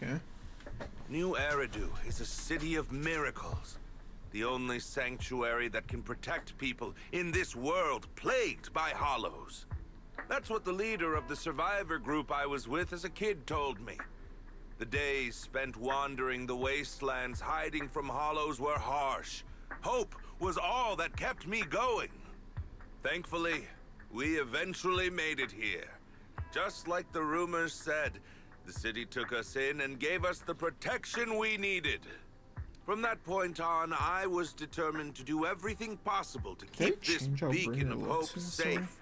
Okay. New Eridu is a city of miracles. The only sanctuary that can protect people in this world plagued by hollows. That's what the leader of the survivor group I was with as a kid told me. The days spent wandering the wastelands hiding from hollows were harsh. Hope was all that kept me going. Thankfully, we eventually made it here. Just like the rumors said, the city took us in and gave us the protection we needed. From that point on, I was determined to do everything possible to keep this beacon of hope safe.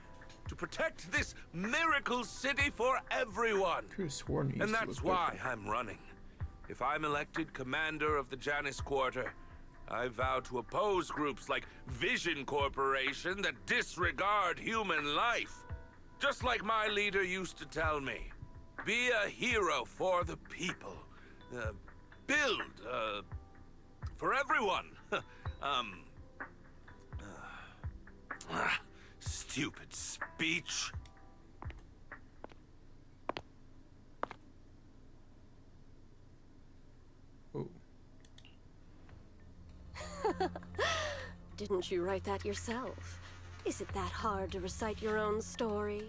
To protect this miracle city for everyone. And that's why I'm running. If I'm elected commander of the Janus Quarter, I vow to oppose groups like Vision Corporation that disregard human life. Just like my leader used to tell me. Be a hero for the people. Build, for everyone. Stupid speech. Oh. Didn't you write that yourself? Is it that hard to recite your own story?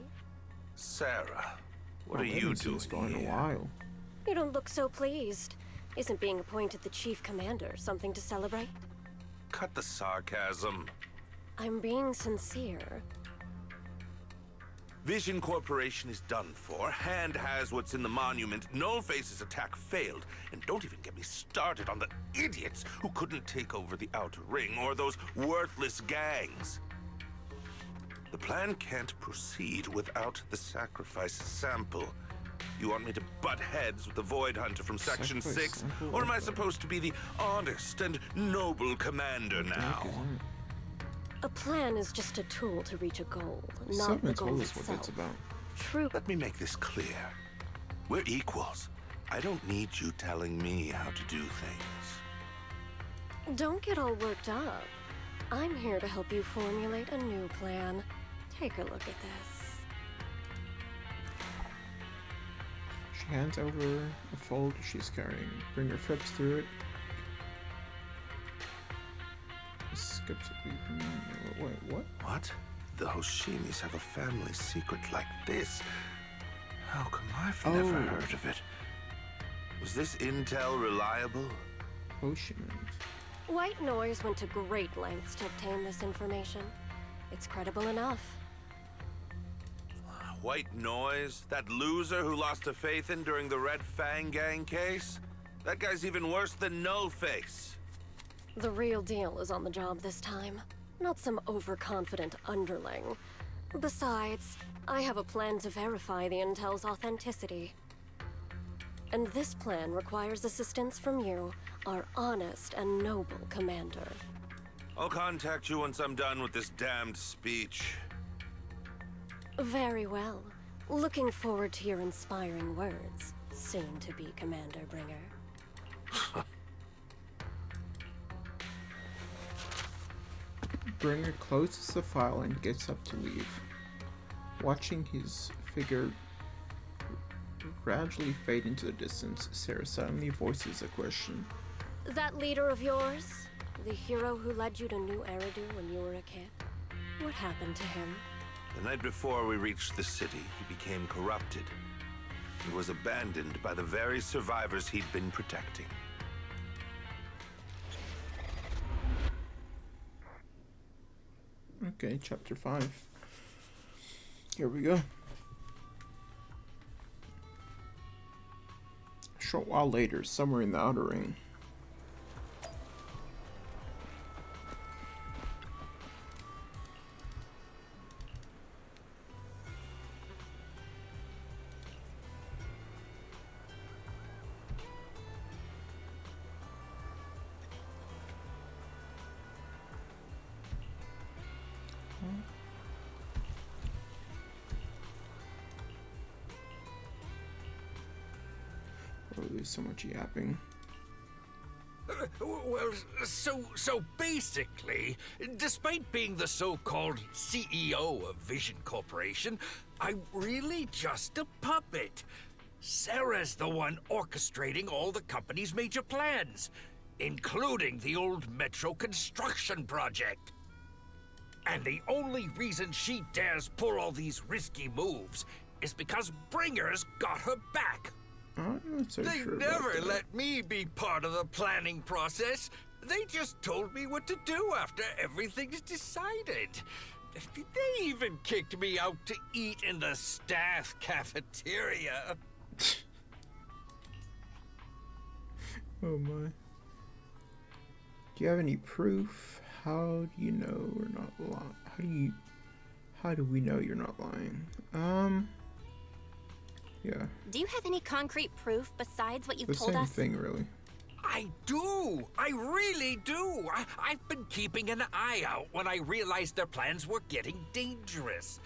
Sarah, what are you doing here? A while. You don't look so pleased. Isn't being appointed the chief commander something to celebrate? Cut the sarcasm. I'm being sincere. Vision Corporation is done for. Hand has what's in the monument. Nullface's attack failed. And don't even get me started on the idiots who couldn't take over the Outer Ring or those worthless gangs. The plan can't proceed without the sacrifice sample. You want me to butt heads with the Void Hunter from Section 6? Or am I supposed to be the honest and noble commander now? A plan is just a tool to reach a goal, not the goal itself. What that's about. True. Let me make this clear. We're equals. I don't need you telling me how to do things. Don't get all worked up. I'm here to help you formulate a new plan. Take a look at this. She hands over a folder she's carrying. Bring your fibs through it. Skeptically from wait, what? What? The Hoshimis have a family secret like this? How come I've never heard of it? Was this intel reliable? Hoshimis. White Noise went to great lengths to obtain this information. It's credible enough. White Noise? That loser who lost to Phaethon during the Red Fang Gang case? That guy's even worse than Nullface. The real deal is on the job this time, not some overconfident underling. Besides, I have a plan to verify the intel's authenticity. And this plan requires assistance from you, our honest and noble commander. I'll contact you once I'm done with this damned speech. Very well. Looking forward to your inspiring words, soon-to-be Commander Bringer. Bringer closes the file and gets up to leave. Watching his figure gradually fade into the distance, Sarah suddenly voices a question. That leader of yours? The hero who led you to New Eridu when you were a kid? What happened to him? The night before we reached the city, he became corrupted. He was abandoned by the very survivors he'd been protecting. Okay, chapter 5. Here we go. A short while later, somewhere in the Outer Ring. Oh, there's so much yapping. Well, so basically, despite being the so-called CEO of Vision Corporation, I'm really just a puppet. Sarah's the one orchestrating all the company's major plans, including the old metro construction project. And the only reason she dares pull all these risky moves is because Bringer's got her back. I'm not so They sure about never that. let me be part of the planning process. They just told me what to do after everything's decided. They even kicked me out to eat in the staff cafeteria. Oh my. Do you have any proof? How do you know we're not lying? How do we know you're not lying? Yeah. Do you have any concrete proof besides what you've The told same us? thing, really. I do. I really do. I've been keeping an eye out when I realized their plans were getting dangerous.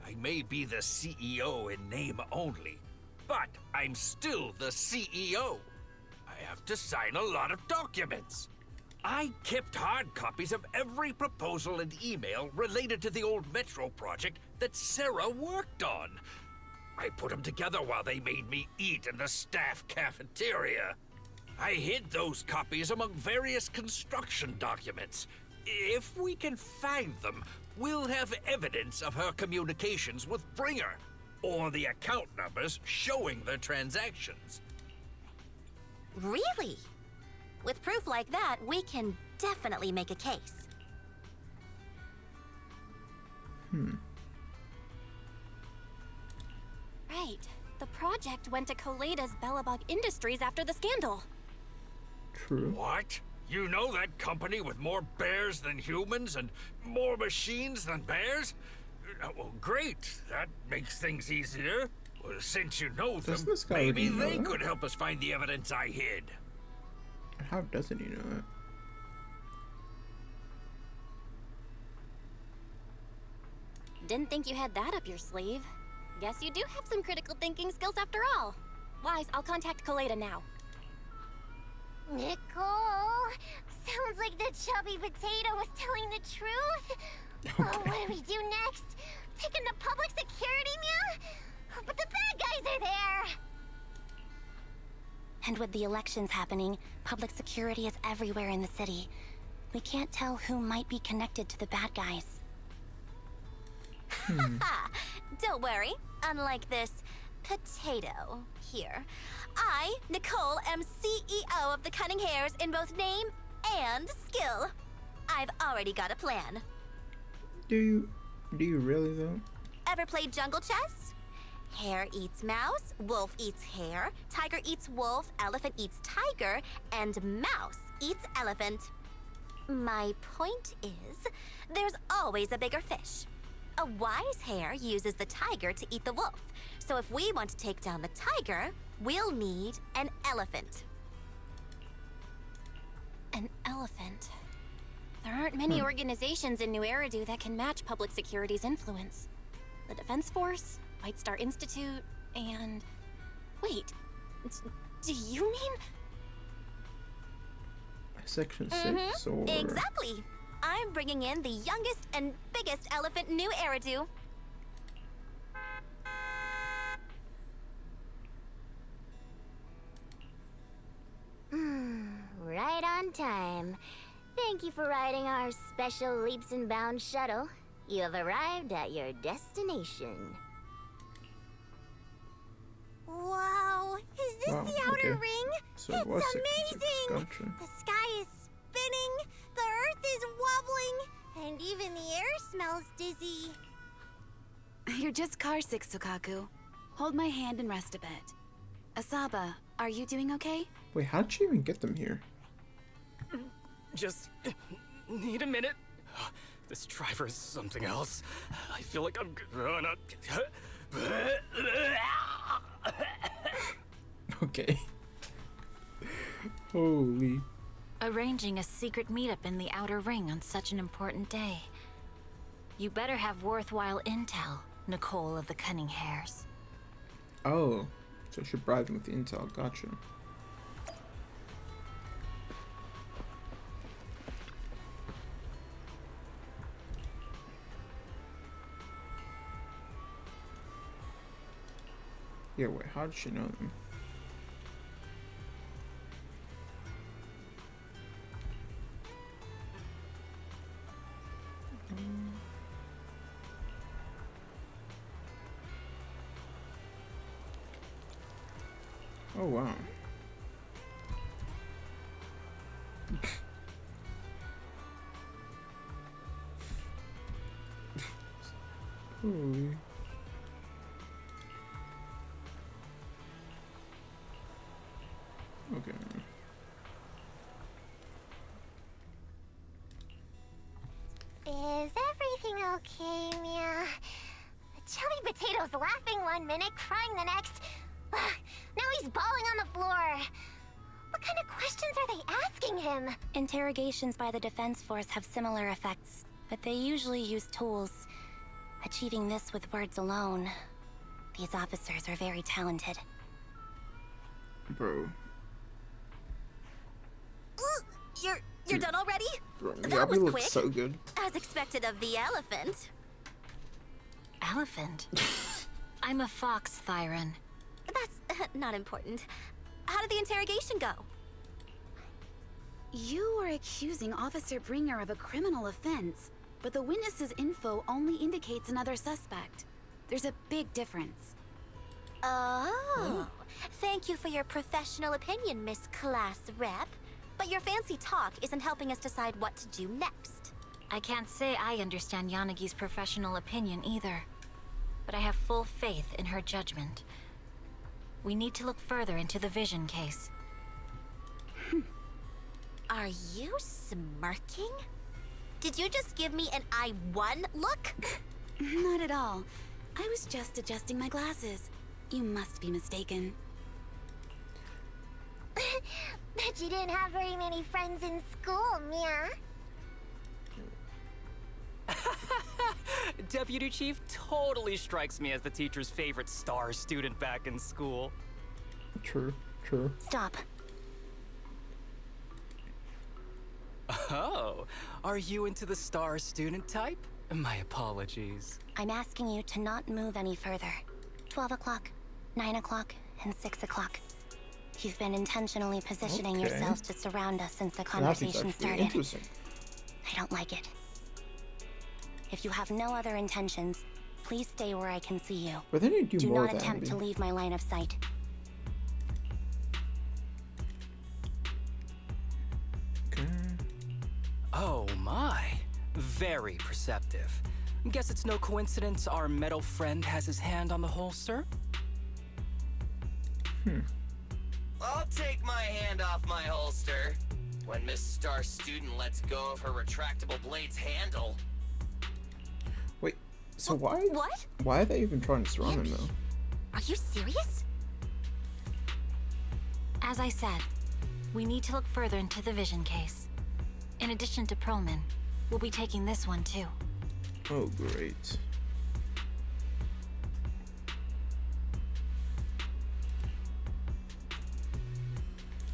I may be the CEO in name only, but I'm still the CEO. I have to sign a lot of documents. I kept hard copies of every proposal and email related to the old metro project that Sarah worked on. I put them together while they made me eat in the staff cafeteria. I hid those copies among various construction documents. If we can find them, we'll have evidence of her communications with Bringer, or the account numbers showing the transactions. Really? With proof like that, we can definitely make a case. Right. The project went to Koleda's Bellabog Industries after the scandal. True. What? You know that company with more bears than humans and more machines than bears? Well, great. That makes things easier. Well, since you know them, Doesn't this guy maybe already know they that? could help us find the evidence I hid. How doesn't he know that? Didn't think you had that up your sleeve. Guess you do have some critical thinking skills after all. Wise, I'll contact Koleda now. Nicole, sounds like the chubby potato was telling the truth. Oh, what do we do next? Take him to public security, meow? But the bad guys are there. And with the elections happening, public security is everywhere in the city. We can't tell who might be connected to the bad guys. Don't worry. Unlike this potato here, I, Nicole, am CEO of the Cunning Hares in both name and skill. I've already got a plan. Do you really though? Ever played jungle chess? Hare eats mouse, wolf eats hare, tiger eats wolf, elephant eats tiger, and mouse eats elephant. My point is, there's always a bigger fish. A wise hare uses the tiger to eat the wolf. So if we want to take down the tiger, we'll need an elephant. An elephant? There aren't many organizations in New Eridu that can match public security's influence. The Defense Force, White Star Institute, and... Wait, do you mean... Section 6 or... Exactly! I'm bringing in the youngest and biggest elephant in New Eridu. Right on time. Thank you for riding our special leaps and bounds shuttle. You have arrived at your destination. Whoa, is this Wow, the outer okay. ring? So it was Section 6 construction. The sky is spinning, the earth is wobbling, and even the air smells dizzy. You're just car sick, Sukaku. Hold my hand and rest a bit. Asaba, are you doing okay? Wait, how'd she even get them here? Just need a minute. This driver is something else. I feel like I'm gonna... Okay. Holy. Arranging a secret meetup in the Outer Ring on such an important day. You better have worthwhile intel, Nicole of the Cunning Hares. Oh, so I should bribe them with the intel. Gotcha. Yeah, wait, how did she know them? Oh, wow. Holy. Okay. Is everything okay, Mia? Chubby Potato's laughing one minute, crying the next. Now he's bawling on the floor. What kind of questions are they asking him? Interrogations by the Defense Force have similar effects, but they usually use tools. Achieving this with words alone. These officers are very talented. Bro. You're done already? Bro, That Yabi was looks quick. so good. As expected of the elephant. Elephant? I'm a fox, Thyron. That's not important. How did the interrogation go? You are accusing Officer Bringer of a criminal offense, but the witness's info only indicates another suspect. There's a big difference. Oh. Thank you for your professional opinion, Miss Class Rep. But your fancy talk isn't helping us decide what to do next. I can't say I understand Yanagi's professional opinion either, but I have full faith in her judgment. We need to look further into the Vision case. Are you smirking? Did you just give me an I-1 look? Not at all. I was just adjusting my glasses. You must be mistaken. Bet you didn't have very many friends in school, Mia. Deputy Chief totally strikes me as the teacher's favorite star student back in school. True, true. Stop. Oh, are you into the star student type? My apologies. I'm asking you to not move any further. 12 o'clock, 9 o'clock, and 6 o'clock. You've been intentionally positioning Okay. yourselves to surround us since the That seems conversation actually started. interesting. I don't like it. If you have no other intentions, please stay where I can see you. But then you do Do more not than attempt to leave my line of sight. Okay. Oh my, very perceptive. Guess it's no coincidence our metal friend has his hand on the holster? I'll take my hand off my holster when Miss Star Student lets go of her retractable blade's handle. Wait, so why? What? Why are they even trying to surround him though? Are you serious? As I said, we need to look further into the Vision case. In addition to Perlman, we'll be taking this one too. Oh, great.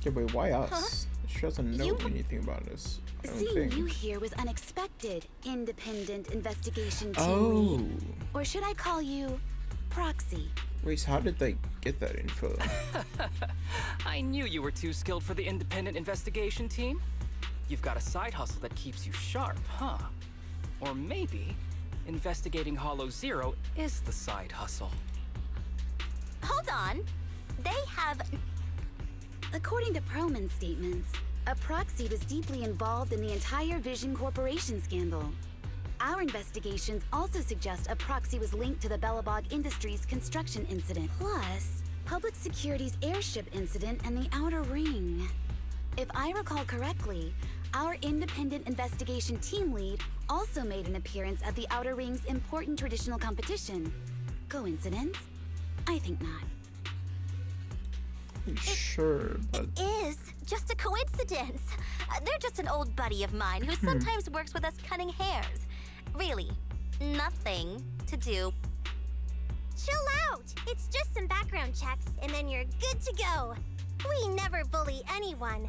Okay, wait, why us? She doesn't know anything about us. I don't Seeing think. you here was unexpected, independent investigation team Oh. lead. Or should I call you proxy? Wait, so how did they get that info? I knew you were too skilled for the independent investigation team. You've got a side hustle that keeps you sharp, huh? Or maybe investigating Hollow Zero is the side hustle. Hold on. They have... According to Perlman's statements, a proxy was deeply involved in the entire Vision Corporation scandal. Our investigations also suggest a proxy was linked to the Bellabog Industries construction incident, plus Public Security's airship incident and the Outer Ring. If I recall correctly, our independent investigation team lead also made an appearance at the Outer Ring's important traditional competition. Coincidence? I think not. Sure, but Is just a coincidence. They're just an old buddy of mine who sometimes works with us cutting hairs. Really, nothing to do. Chill out! It's just some background checks, and then you're good to go. We never bully anyone.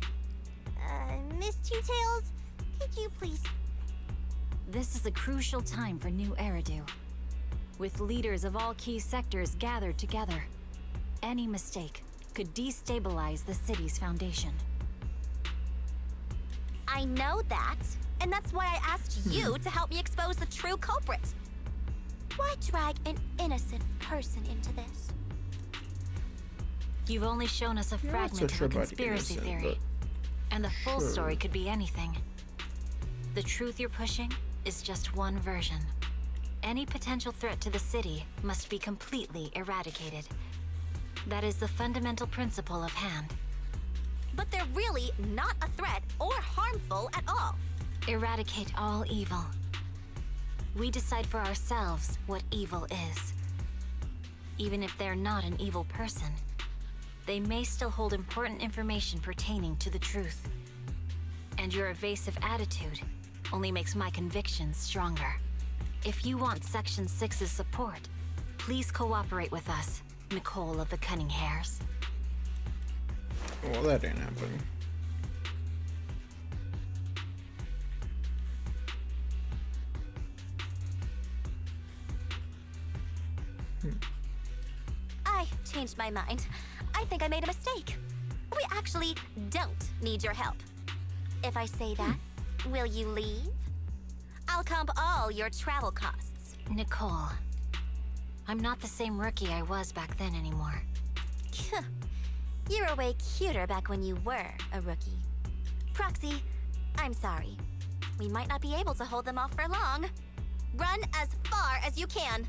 Miss Two Tails, could you please... This is a crucial time for New Eridu, with leaders of all key sectors gathered together. any mistake could destabilize the city's foundation. I know that, and that's why I asked you to help me expose the true culprit. Why drag an innocent person into this? You've only shown us a Yeah, not so fragment sure of a about conspiracy innocent, theory, and the full sure. story could be anything. The truth you're pushing is just one version. Any potential threat to the city must be completely eradicated. That is the fundamental principle of Hand. But they're really not a threat or harmful at all. Eradicate all evil. We decide for ourselves what evil is. Even if they're not an evil person, they may still hold important information pertaining to the truth. And your evasive attitude only makes my convictions stronger. If you want Section 6's support, please cooperate with us, Nicole of the Cunning Hairs. Well, that ain't happening. I changed my mind. I think I made a mistake. We actually don't need your help. If I say that, will you leave? I'll comp all your travel costs. Nicole, I'm not the same rookie I was back then anymore. You were way cuter back when you were a rookie. Proxy, I'm sorry. We might not be able to hold them off for long. Run as far as you can.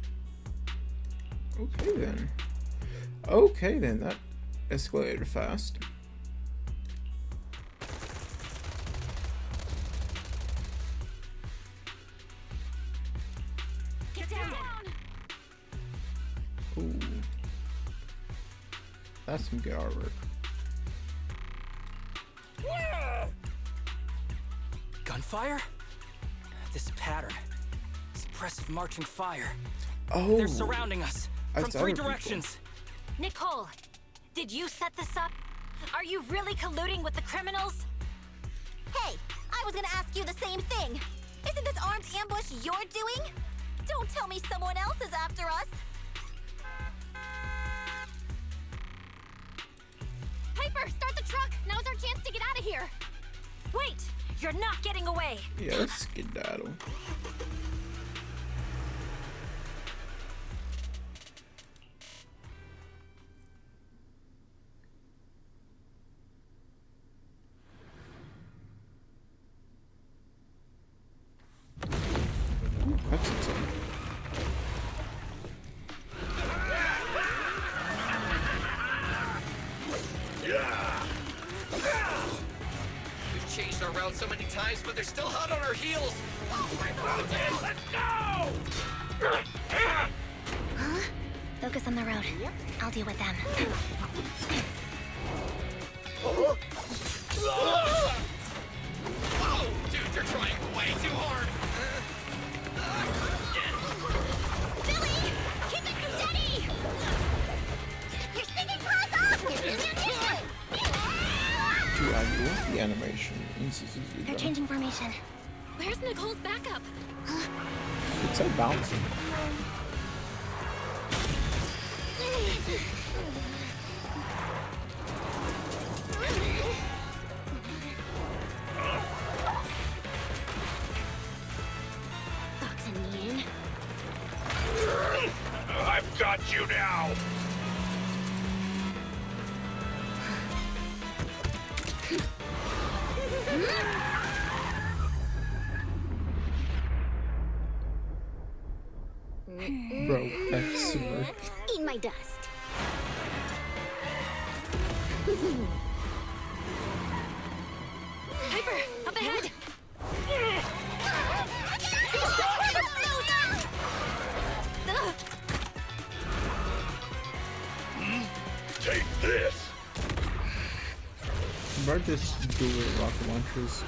Okay then. Okay then, that escalated fast. Get down! Ooh. That's some good artwork. Gunfire? This pattern. Suppressive marching fire. Oh, They're surrounding us from that's 3 other people. directions. Nicole, did you set this up? Are you really colluding with the criminals? Hey, I was gonna ask you the same thing. Isn't this armed ambush you're doing? Don't tell me someone else is after us. Piper, start the truck! Now's our chance to get out of here! Wait! You're not getting away! Yeah, let's skedaddle. Ooh, that's insane. We've changed our route so many times, but they're still hot on our heels. Let's go! Focus on the road. I'll deal with them. Oh, dude, you're trying way too hard. Billy! Keep it steady! You're sticking close off! Dude, I love the animation in ZZZ, They're though. changing formation. Where's Nicole's backup? It's so bouncy. Fox and Yin. I've got you now! Bro, that's smirk. Eat my dust. Piper, up ahead! Take this! Bro, just do it rocket launchers.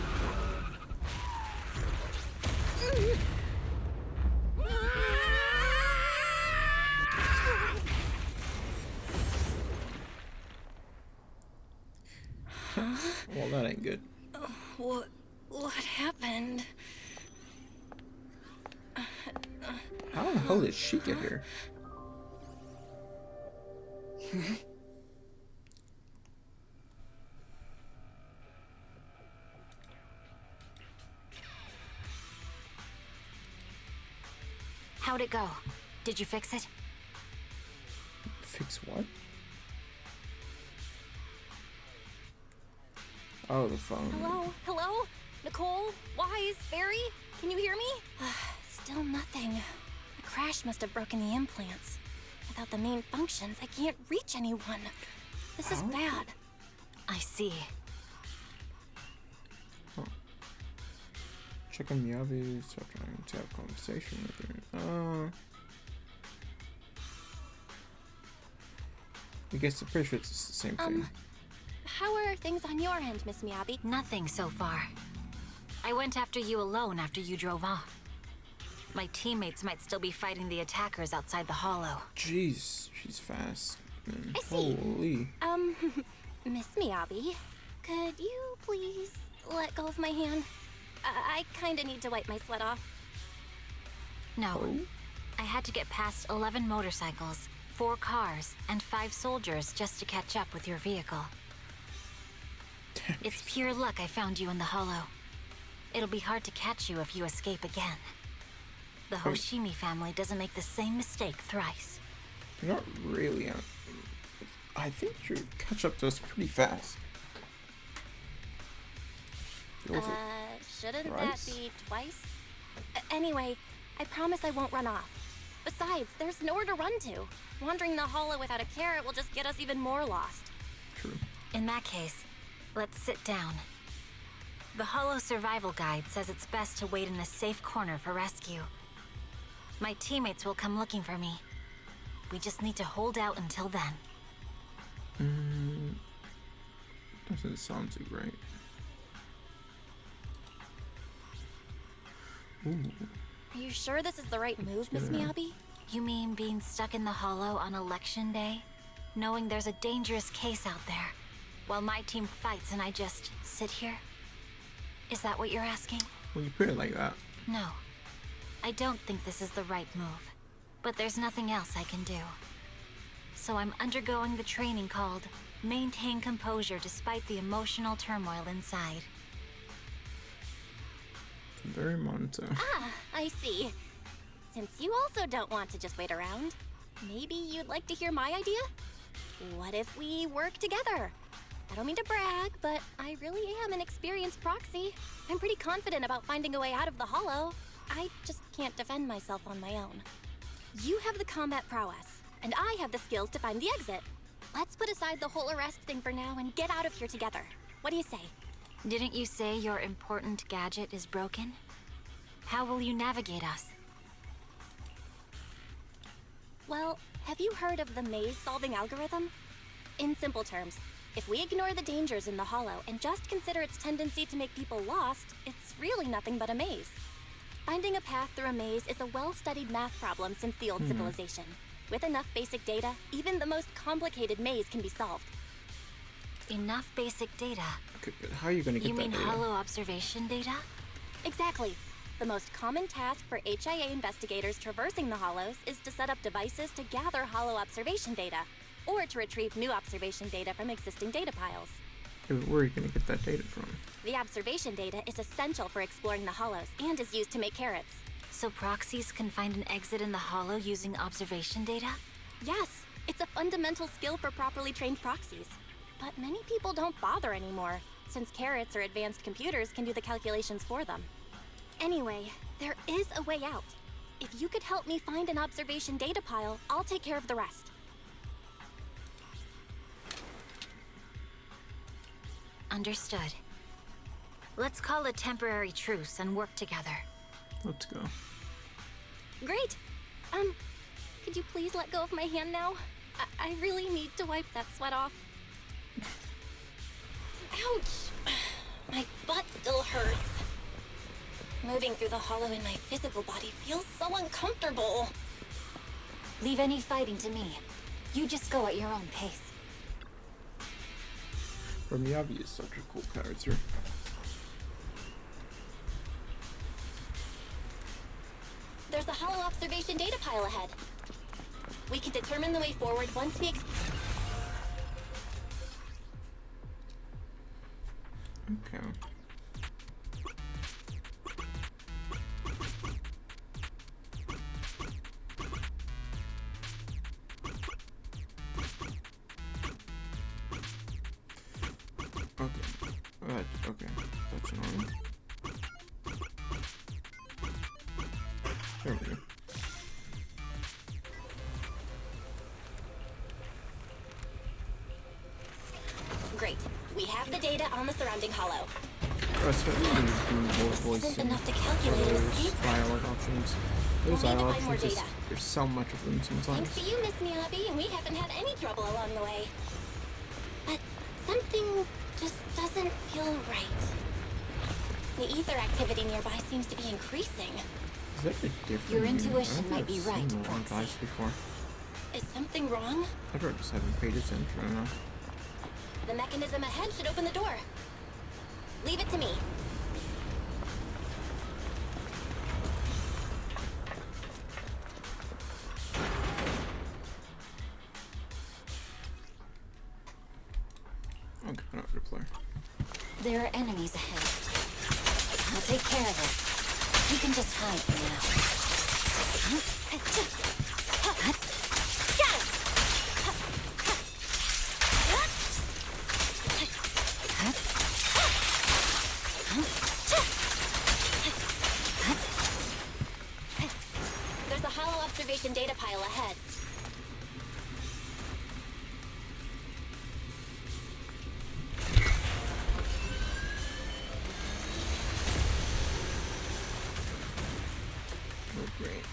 Well, that ain't good. What happened? How the hell did she get here? How'd it go? Did you fix it? Fix what? Oh, the phone. Hello? Hello? Nicole? Wise? Barry? Can you hear me? Still nothing. The crash must have broken the implants. Without the main functions, I can't reach anyone. This is bad. I see. Huh. Check on Miyabi, start trying to have a conversation with her. I guess I'm pretty sure it's the same thing. How are things on your end, Miss Miyabi? Nothing so far. I went after you alone after you drove off. My teammates might still be fighting the attackers outside the hollow. Jeez, she's fast. Man. I see. Holy. Miss Miyabi, could you please let go of my hand? I kinda need to wipe my sweat off. No. Oh? I had to get past 11 motorcycles, 4 cars, and 5 soldiers just to catch up with your vehicle. It's pure luck I found you in the hollow. It'll be hard to catch you if you escape again. The Hoshimi family doesn't make the same mistake thrice. Not really. I think you catch up to us pretty fast. Shouldn't that be twice? Anyway, I promise I won't run off. Besides, there's nowhere to run to. Wandering the hollow without a carrot will just get us even more lost. True. In that case, let's sit down. The Hollow Survival Guide says it's best to wait in a safe corner for rescue. My teammates will come looking for me. We just need to hold out until then. Doesn't sound too great. Ooh. Are you sure this is the right move, Miss Miyabi? You mean being stuck in the hollow on election day? Knowing there's a dangerous case out there, while my team fights and I just sit here? Is that what you're asking? When you put it like that. No. I don't think this is the right move. But there's nothing else I can do. So I'm undergoing the training called Maintain Composure Despite the Emotional Turmoil Inside. Very monotone. Ah, I see. Since you also don't want to just wait around, maybe you'd like to hear my idea? What if we work together? I don't mean to brag, but I really am an experienced proxy. I'm pretty confident about finding a way out of the hollow. I just can't defend myself on my own. You have the combat prowess, and I have the skills to find the exit. Let's put aside the whole arrest thing for now and get out of here together. What do you say? Didn't you say your important gadget is broken? How will you navigate us? Well, have you heard of the maze-solving algorithm? In simple terms, if we ignore the dangers in the hollow and just consider its tendency to make people lost, it's really nothing but a maze. Finding a path through a maze is a well-studied math problem since the old civilization. With enough basic data, even the most complicated maze can be solved. Enough basic data? Okay, but how are you gonna get You that mean data? hollow observation data? Exactly. The most common task for HIA investigators traversing the hollows is to set up devices to gather hollow observation data, or to retrieve new observation data from existing data piles. Okay, but where are you gonna get that data from? The observation data is essential for exploring the hollows and is used to make carrots. So proxies can find an exit in the hollow using observation data? Yes, it's a fundamental skill for properly trained proxies. But many people don't bother anymore, since carrots or advanced computers can do the calculations for them. Anyway, there is a way out. If you could help me find an observation data pile, I'll take care of the rest. Understood. Let's call a temporary truce and work together. Let's go. Great! Could you please let go of my hand now? I really need to wipe that sweat off. Ouch! My butt still hurts. Moving through the hollow in my physical body feels so uncomfortable. Leave any fighting to me. You just go at your own pace. Miyabi is such a cool character. There's a hollow observation data pile ahead. We can determine the way forward once we Okay. Okay, that's annoying. There we go. Great. We have the data on the surrounding hollow. Especially when you do more voicing. Isn't enough to calculate an escape. Dialogue options. Those We'll need to dialogue find more options, data. there's so much of them sometimes. Thanks to you, Miss Miyabi, and we haven't had any trouble along the way. But something just doesn't feel right. The ether activity nearby seems to be increasing. Is that a different Your name? intuition I might be think I've right, seen that one Proxy. twice before. Is something wrong? I just haven't paid attention enough. The mechanism ahead should open the door. Leave it to me. Okay, I know how to play. There are enemies ahead. I'll take care of it. You can just hide for now. There's a hollow observation data pile ahead. Oh, great.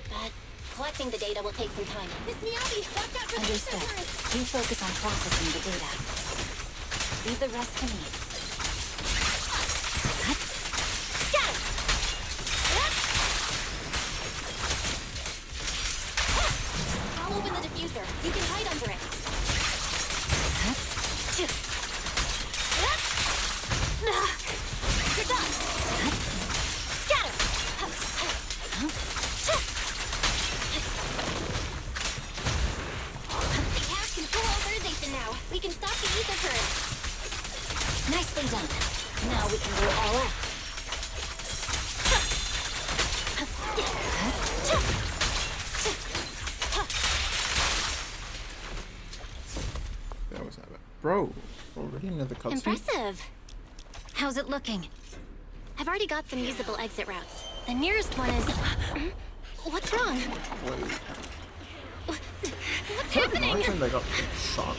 But collecting the data will take some time. Miss Miyabi, watch out for the Understood. ether current. You focus on processing the data. Leave the rest to me. I'll open the diffuser. You can hide under it. You're done. Scatter. We have control authorization now. We can stop the ether current. Nicely done. Now we can go all out. That was habit. Bro, already another cutscene? Impressive. How's it looking? I've already got some usable exit routes. The nearest one is... What's wrong? Wait. What's I happening? think I got shot.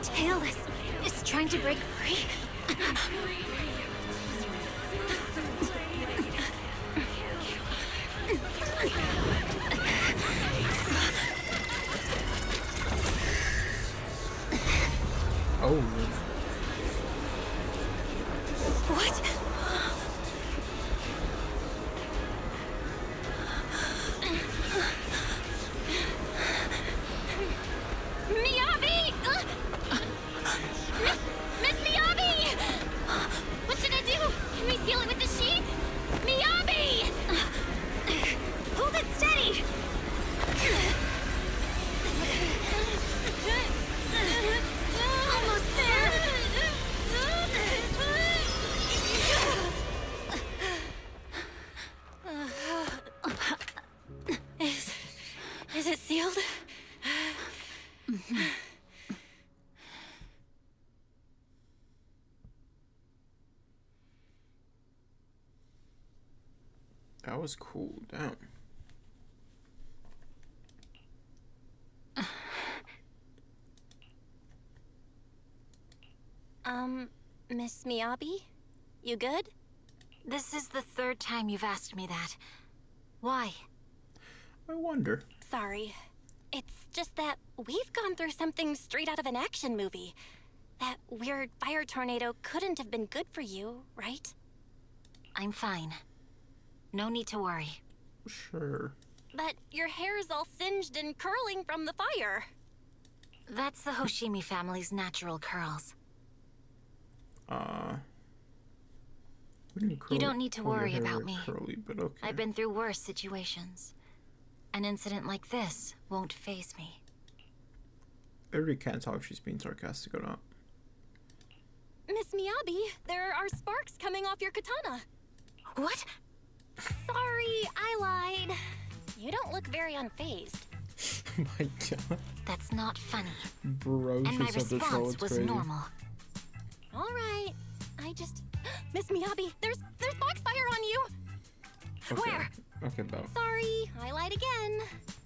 Tailless is trying to break free. Oh. What? Miyabi! Miss Miyabi! What should I do? Can we seal it with the sheet? Miyabi! Hold it steady! Almost there! Is it sealed? That was cool. Damn. Miss Miyabi? You good? This is the third time you've asked me that. Why? I wonder. Sorry. It's just that we've gone through something straight out of an action movie. That weird fire tornado couldn't have been good for you, right? I'm fine. No need to worry. Sure. But your hair's all singed and curling from the fire. That's the Hoshimi family's natural curls. We didn't You don't need to curl your worry hair about me. Curly, but okay. I've been through worse situations. An incident like this won't faze me. I really can't tell if she's being sarcastic or not. Miss Miyabi, there are sparks coming off your katana. What? Sorry, I lied. You don't look very unfazed. My god. That's not funny. Bro, And my she's under control. response It's was crazy. normal. All right. I just... Miss Miyabi, there's Foxfire on you! Okay. Where? Okay, Belle. Sorry, I lied again.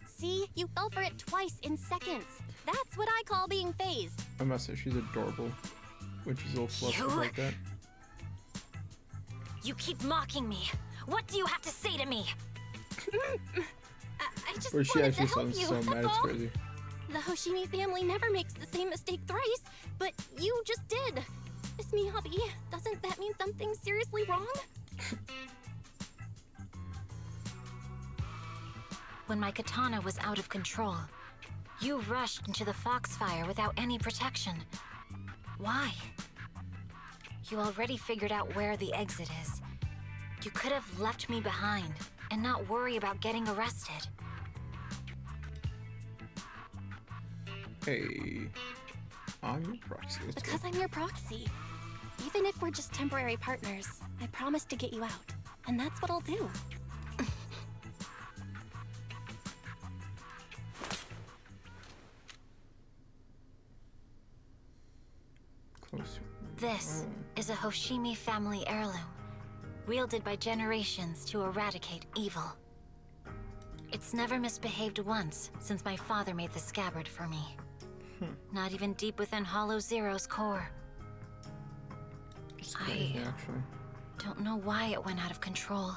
See, you fell for it twice in seconds. That's what I call being phased. I must say, she's adorable. When she's all flustered You? like that. You keep mocking me. What do you have to say to me? I just Or she wanted to actually help sounds you, so mad, that's it's all. crazy. The Hoshimi family never makes the same mistake thrice, but you just did. Miss Miyabi, doesn't that mean something's seriously wrong? When my katana was out of control, you rushed into the Foxfire without any protection. Why? You already figured out where the exit is. You could have left me behind and not worry about getting arrested. Hey. I'm your proxy. Let's go. Because I'm your proxy. Even if we're just temporary partners, I promise to get you out. And that's what I'll do. Closer. This is a Hoshimi family heirloom, wielded by generations to eradicate evil. It's never misbehaved once since my father made the scabbard for me. Not even deep within Hollow Zero's core. It's crazy, I- actually. Don't know why it went out of control.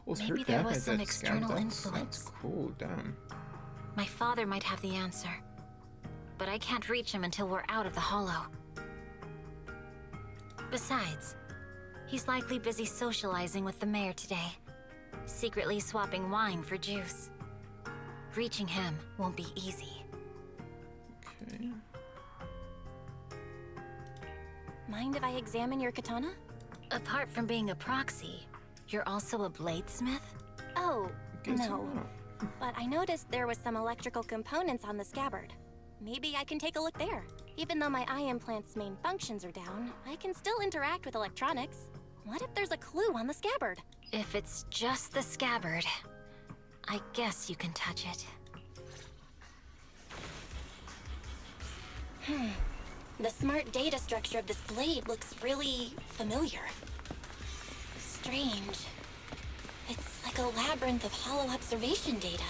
Well, so Maybe her there dad was had some that external scab. influence. That's cool, damn. My father might have the answer, but I can't reach him until we're out of the Hollow. Besides, he's likely busy socializing with the mayor today, secretly swapping wine for juice. Reaching him won't be easy. Okay. Mind if I examine your katana? Apart from being a proxy, you're also a bladesmith? Oh, Guess no. not. But I noticed there was some electrical components on the scabbard. Maybe I can take a look there. Even though my eye implant's main functions are down, I can still interact with electronics. What if there's a clue on the scabbard? If it's just the scabbard, I guess you can touch it. The smart data structure of this blade looks really familiar. Strange. It's like a labyrinth of hollow observation data.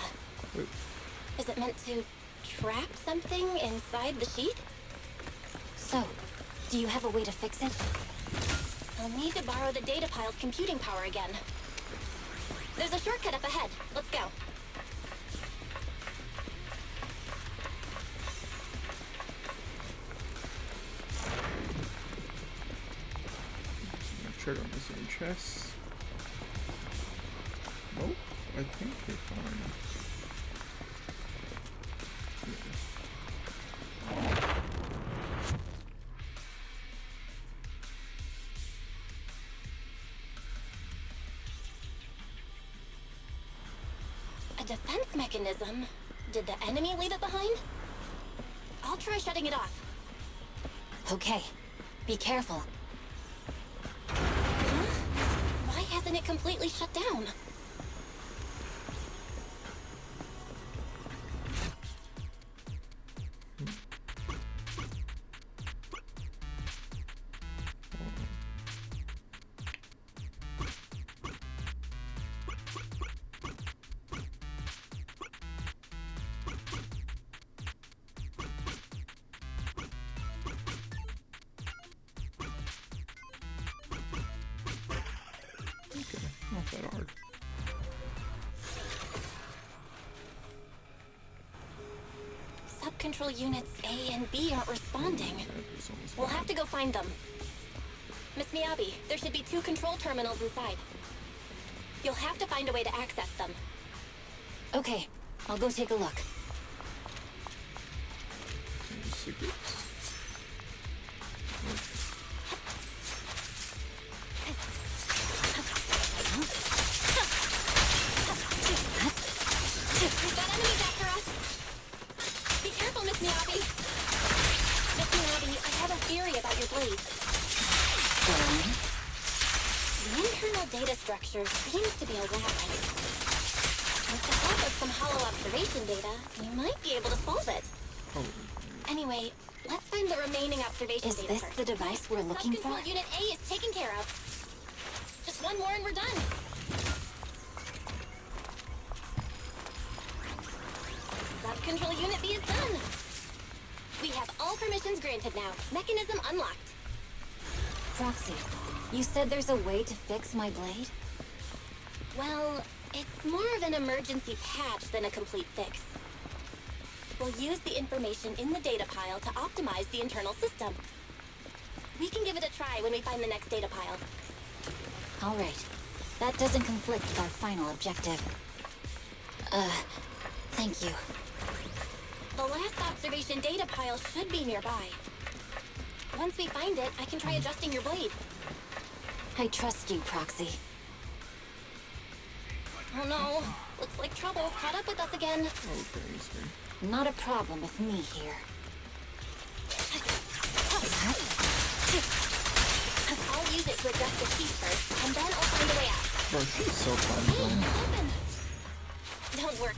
Wait. Is it meant to trap something inside the sheath? So, do you have a way to fix it? I'll need to borrow the data pile's computing power again. There's a shortcut up ahead. Let's go. Check on this in chest. Nope, I think we're fine. A defense mechanism? Did the enemy leave it behind? I'll try shutting it off. Okay, be careful. Why hasn't it completely shut down? Okay, not that hard. Sub-control units A and B aren't responding. That was almost We'll fine. have to go find them. Miss Miyabi, there should be 2 control terminals inside. You'll have to find a way to access them. Okay, I'll go take a look. Any secrets? We've got enemies after us! Be careful, Miss Miyabi! Miss Miyabi, I have a theory about your blade. The internal data structure seems to be a labyrinth. With the help of some hollow observation data, you might be able to solve it. Oh. Anyway, let's find the remaining observation data Is this the device we're looking for? Sub-control Unit A is taken care of. Just one more and we're done. Sub-control Unit B is done. We have all permissions granted now. Mechanism unlocked. Proxy, you said there's a way to fix my blade? Well, it's more of an emergency patch than a complete fix. We'll use the information in the data pile to optimize the internal system. We can give it a try when we find the next data pile. All right. That doesn't conflict with our final objective. Thank you. The last observation data pile should be nearby. Once we find it, I can try adjusting your blade. I trust you, Proxy. Oh no, looks like trouble's caught up with us again. Okay, Not a problem with me here. I'll use it to adjust the sheet first, and then I'll find a way out. Bro, she's so fun. Hey, open! Don't work.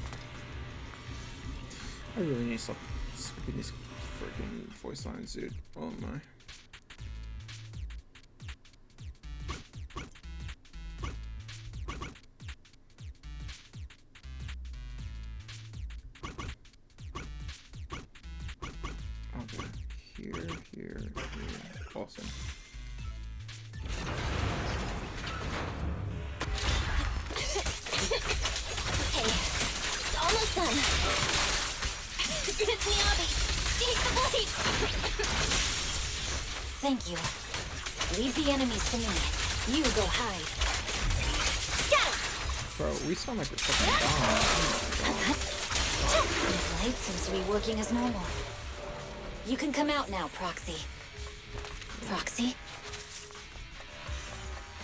I really need to stop skipping these freaking voice lines, dude. Oh my. Okay, here. Awesome. Okay, it's almost done. It's Miyabi. Take the blade! Thank you. Leave the enemies to me. You go hide. Bro, we sound like we're fucking bomb. The blade seems to be working as normal. You can come out now, Proxy. Proxy?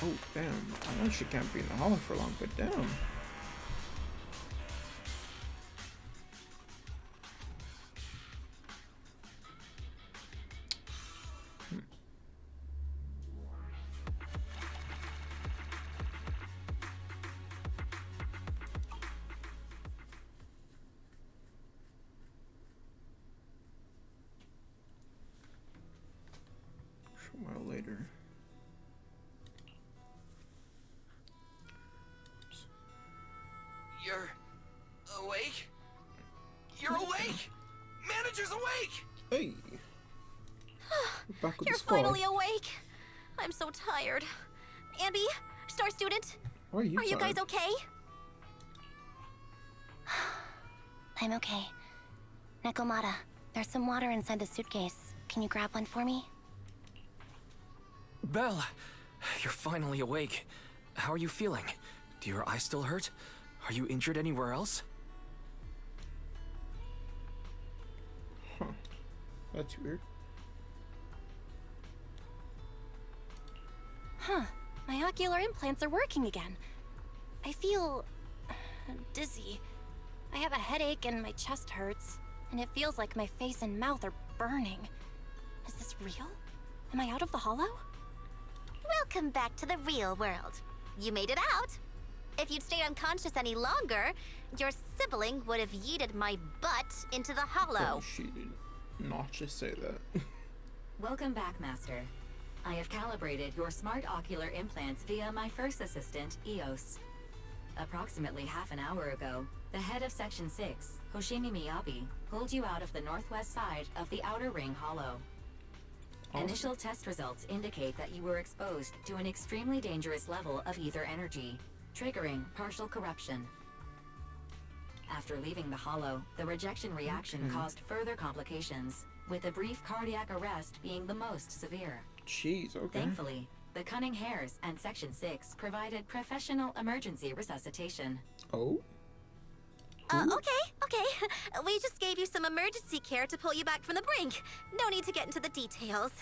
Oh, damn. I know she can't be in the hollow for long, but damn. A while later. You're awake? You're awake! Manager's awake! Hey! We're back with You're the squad. finally awake. I'm so tired. Ambi, Star Student, Why are you you guys tired? okay? I'm okay. Nekomata, there's some water inside the suitcase. Can you grab one for me? Belle, you're finally awake. How are you feeling? Do your eyes still hurt? Are you injured anywhere else? Huh. That's weird. Huh. My ocular implants are working again. I feel dizzy. I have a headache and my chest hurts, and it feels like my face and mouth are burning. Is this real? Am I out of the hollow? Welcome back to the real world. You made it out. If you'd stayed unconscious any longer, your sibling would have yeeted my butt into the hollow. Oh, she did not just say that. Welcome back, Master. I have calibrated your smart ocular implants via my first assistant, EOS. Approximately half an hour ago, the head of Section 6, Hoshimi Miyabi, pulled you out of the northwest side of the Outer Ring Hollow. Awesome. Initial test results indicate that you were exposed to an extremely dangerous level of ether energy, triggering partial corruption. After leaving the hollow, the rejection reaction caused further complications, with a brief cardiac arrest being the most severe. Jeez, okay. Thankfully, the Cunning Hares and Section 6 provided professional emergency resuscitation. Oh? Okay. We just gave you some emergency care to pull you back from the brink. No need to get into the details.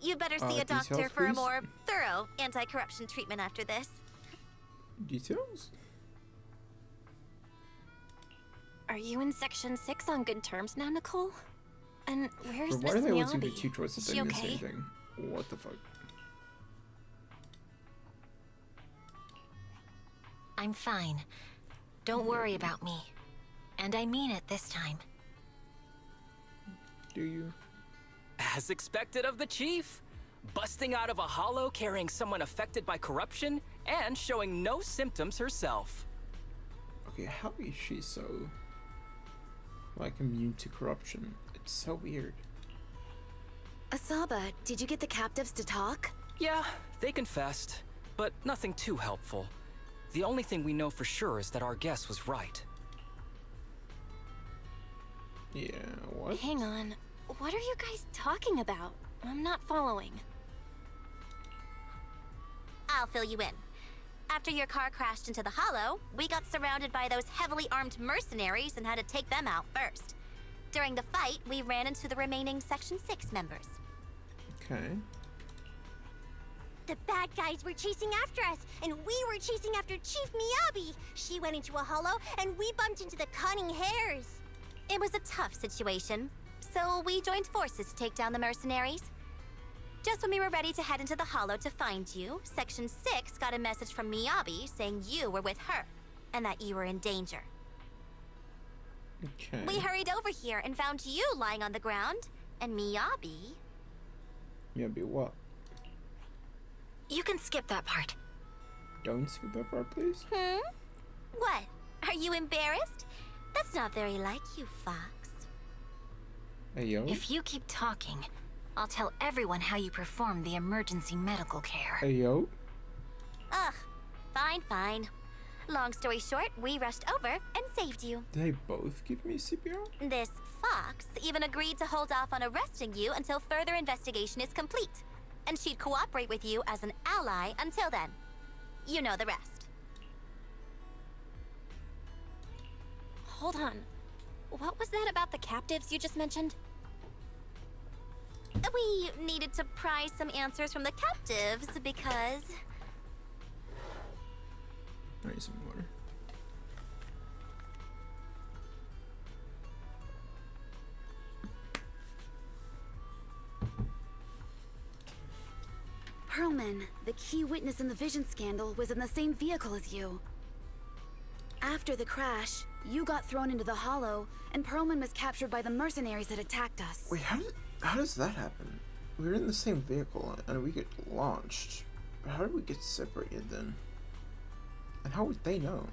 You'd better see a doctor details, for a please? more thorough anti-corruption treatment after this. Details? Are you in Section 6 on good terms now, Nicole? And where's But Miss why are they always gonna be Miyabi? two choices Is that she didn't miss okay? anything? What the fuck? I'm fine. Don't worry about me. And I mean it this time. Do you? As expected of the chief. Busting out of a hollow carrying someone affected by corruption and showing no symptoms herself. Okay, how is she so, like, immune to corruption? It's so weird. Asaba, did you get the captives to talk? Yeah, they confessed, but nothing too helpful. The only thing we know for sure is that our guess was right. Yeah, what? Hang on. What are you guys talking about? I'm not following. I'll fill you in. After your car crashed into the hollow, we got surrounded by those heavily armed mercenaries and had to take them out first. During the fight, we ran into the remaining Section 6 members. Okay. The bad guys were chasing after us, and we were chasing after Chief Miyabi. She went into a hollow, and we bumped into the cunning hares. It was a tough situation, so we joined forces to take down the mercenaries. Just when we were ready to head into the hollow to find you, Section 6 got a message from Miyabi saying you were with her, and that you were in danger. Okay. We hurried over here and found you lying on the ground, and Miyabi... Miyabi what? You can skip that part. Don't skip that part, please. What? Are you embarrassed? That's not very like you, Fox. Hey, yo. If you keep talking, I'll tell everyone how you performed the emergency medical care. Hey, yo. Ugh, fine. Long story short, we rushed over and saved you. Did they both give me CPR? This Fox even agreed to hold off on arresting you until further investigation is complete. And she'd cooperate with you as an ally until then. You know the rest. Hold on. What was that about the captives you just mentioned? We needed to pry some answers from the captives because... I need some water. Perlman, the key witness in the Vision scandal, was in the same vehicle as you. After the crash, you got thrown into the hollow, and Perlman was captured by the mercenaries that attacked us. Wait, how does that happen? We were in the same vehicle and we get launched. But how did we get separated then? And how would they know?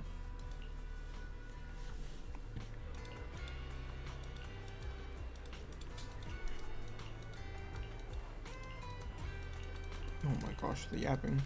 Oh my gosh, the yapping.